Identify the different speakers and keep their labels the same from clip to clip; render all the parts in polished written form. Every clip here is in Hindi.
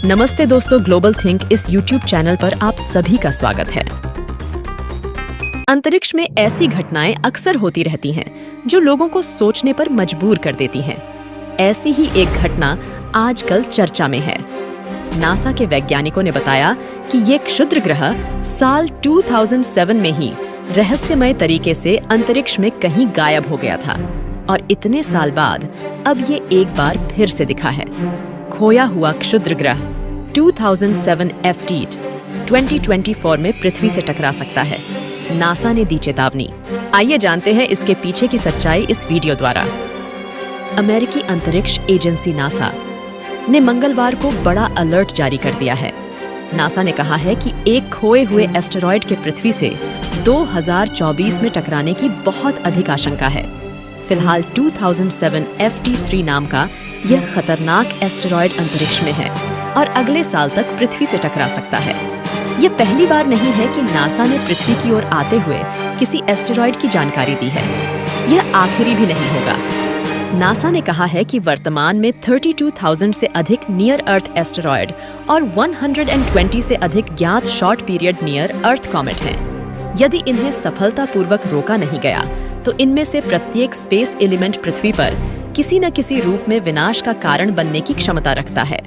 Speaker 1: नमस्ते दोस्तों, ग्लोबल थिंक इस YouTube चैनल पर आप सभी का स्वागत है। अंतरिक्ष में ऐसी घटनाएं अक्सर होती रहती हैं जो लोगों को सोचने पर मजबूर कर देती हैं। ऐसी ही एक घटना आजकल चर्चा में है। नासा के वैज्ञानिकों ने बताया कि ये क्षुद्र ग्रह साल 2007 में ही रहस्यमय तरीके से अंतरिक्ष में कहीं गायब हो गया था और इतने साल बाद अब ये एक बार फिर से दिखा है। खोया हुआ क्षुद्र ग्रह 2007 FT 2024 में पृथ्वी से टकरा सकता है। नासा ने दी चेतावनी। आइए जानते हैं इसके पीछे की सच्चाई इस वीडियो द्वारा। अमेरिकी अंतरिक्ष एजेंसी नासा ने मंगलवार को बड़ा अलर्ट जारी कर दिया है। नासा ने कहा है कि एक खोए हुए एस्टेरॉयड के पृथ्वी से 2024 में टकराने की बहुत अधिक आशंका है। फिलहाल 2007 FT3 नाम का यह खतरनाक एस्टेरॉयड अंतरिक्ष में है और अगले साल तक पृथ्वी से टकरा सकता है। यह पहली बार नहीं है कि नासा ने पृथ्वी की ओर आते हुए किसी एस्टेरॉयड की जानकारी दी है। यह आखिरी भी नहीं होगा। नासा ने कहा है कि वर्तमान में 32,000 से अधिक नियर अर्थ एस्टेरॉयड और 120 से अधिक ज्ञात शॉर्ट पीरियड नियर अर्थ कॉमेट हैं। यदि इन्हें सफलतापूर्वक रोका नहीं गया तो इनमें से प्रत्येक स्पेस एलिमेंट पृथ्वी पर किसी न किसी रूप में विनाश का कारण बनने की क्षमता रखता है।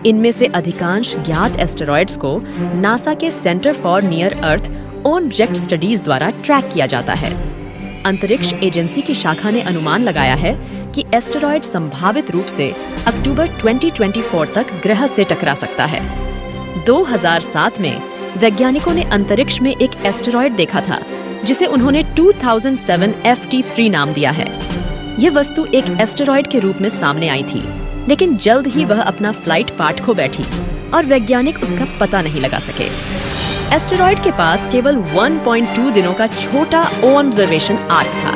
Speaker 1: इनमें से अधिकांश ज्ञात एस्टेरॉयड्स को नासा के centre for near earth object studies द्वारा ट्रैक किया जाता है। अंतरिक्ष एजेंसी की शाखा ने अनुमान लगाया है कि एस्टेरॉयड संभावित रूप से अक्टूबर 2024 तक ग्रह से टकरा सकता है। 2007 में वैज्ञानिकों ने अंतरिक्ष में एक एस्टेरॉयड देखा था जिसे उन्होंने 2007 FT3 नाम दिया है। यह वस्तु एक एस्टेरॉयड के रूप में सामने आई थी, लेकिन जल्द ही वह अपना फ्लाइट पाथ खो बैठी और वैज्ञानिक उसका पता नहीं लगा सके। एस्टेरॉयड के पास केवल 1.2 दिनों का छोटा ऑब्जर्वेशन आर्क था,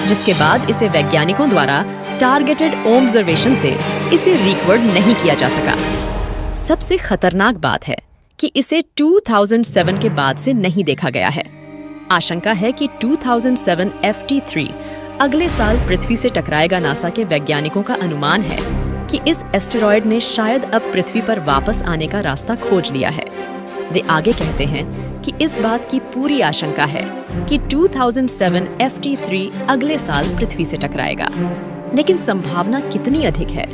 Speaker 1: जिसके बाद इसे वैज्ञानिकों द्वारा टारगेटेड ऑब्जर्वेशन से इसे रिकवर्ड नहीं किया जा सका। सबसे खतरनाक बात है कि इसे 2007 के बाद से नहीं देखा गया है। आशंका है कि 2007 FT3 अगले साल पृथ्वी से टकराएगा। नासा के वैज्ञानिकों का अनुमान है कि इस एस्टेरॉयड ने शायद अब पृथ्वी पर वापस आने का रास्ता खोज लिया है। वे आगे कहते हैं कि इस बात की पूरी आशंका है कि 2007 FT3 अगले साल पृथ्वी से टकराएगा, लेकिन संभावना कितनी अधिक है?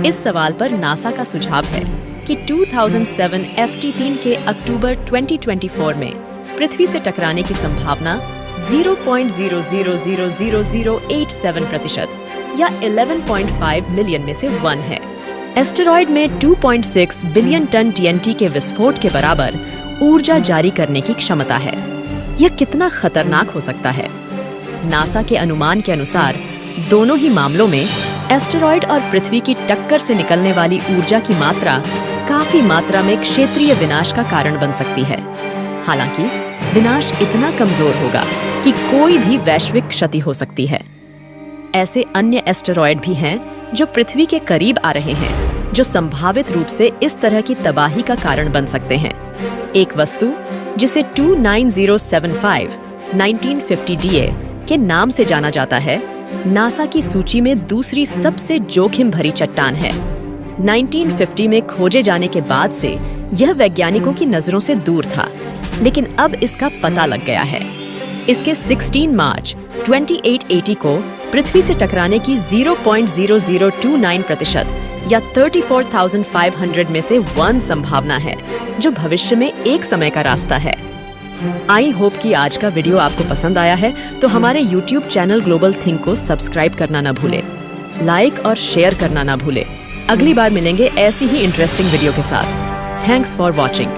Speaker 1: इस सवाल पर नासा का सुझाव है कि 2007 FT3 के अक्टूबर 2024 में पृथ्वी से टकराने की संभावना 0.000087% या 11.5 मिलियन में से 1 है। एस्टेरॉयड में 2.6 बिलियन टन TNT के विस्फोट के बराबर ऊर्जा जारी करने की क्षमता है। यह कितना खतरनाक हो सकता है? नासा के अनुमान के अनुसार दोनों ही मामलों में एस्टेरॉयड और पृथ्वी की टक्कर से निकलने वाली ऊर्जा की मात्रा काफी मात्रा में क्षेत्रीय विनाश का कारण बन सकती है। हालांकि विनाश इतना कमजोर होगा कि कोई भी वैश्विक क्षति हो सकती है। ऐसे अन्य एस्टेरॉयड भी हैं जो पृथ्वी के करीब आ रहे हैं, जो संभावित रूप से इस तरह की तबाही का कारण बन सकते हैं। एक वस्तु जिसे 29075 1950 DA के नाम से जाना जाता है, नासा की सूची में दूसरी सबसे जोखिम भरी चट्टान है। 1950 में खोजे जाने के बाद से यह वैज्ञानिकों की नजरों से दूर था, लेकिन अब इसका पता लग गया है। इसके 16 मार्च 2880 को पृथ्वी से टकराने की 0.0029% या 34,500 में से 1 संभावना है, जो भविष्य में एक समय का रास्ता है। आई होप कि आज का वीडियो आपको पसंद आया है, तो हमारे YouTube चैनल ग्लोबल थिंक को सब्सक्राइब करना ना भूले, लाइक और शेयर करना ना भूले। अगली बार मिलेंगे ऐसी ही इंटरेस्टिंग वीडियो के साथ। Thanks for watching.